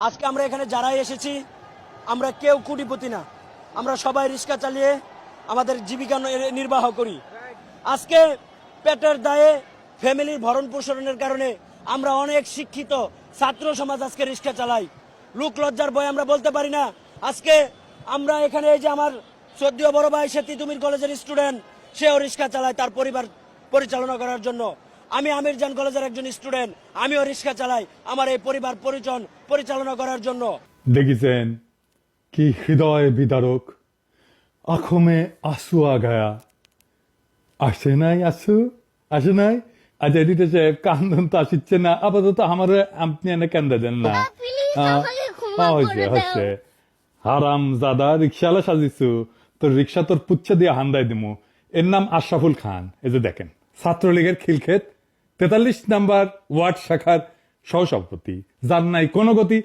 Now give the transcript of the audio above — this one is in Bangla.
আজকে আমরা এখানে যারাই এসেছি আমরা কেউ কোটিপতি না, আমরা সবাই রিক্সা চালিয়ে আমাদের জীবিকা নির্বাহ করি। আজকে পেটের দায়ে ফ্যামিলির ভরণ পোষণের কারণে আমরা অনেক শিক্ষিত ছাত্র সমাজ আজকে রিক্সা চালাই। লোক লজ্জার ভয় আমরা বলতে পারি না। আজকে আমরা এখানে এই যে আমার শ্রদ্ধেয় বড় ভাই সে তিতুমির কলেজের স্টুডেন্ট, সেও রিক্সা চালায় তার পরিবার পরিচালনা করার জন্য। আমি আমিরজান কলেজের একজন স্টুডেন্ট, আমিও রিক্সা চালাই আমার এই পরিবার পরিচালনা করার জন্য। দেখেছেন কি হৃদয় বিদারক, আখমে আসু আগায়া। আসে নাই আসে নাই। আচ্ছা এদিকে সাহেব কান্দন তো আসিচ্ছে না, আপাতত আমার আপনি এনে কেন্দ্র দেন না। হয়েছে হারাম জাদা রিক্সাওয়ালা সাজিছু, তোর রিক্সা তোর পুচ্ছে দিয়ে হান্দাই দিমু। এর নাম আশরাফুল খান। এই যে দেখেন ছাত্রলীগের খিলক্ষেত 43 নাম্বার ওয়ার্ড শাখার সহসভাপতি, যার নাই কোনো গতি।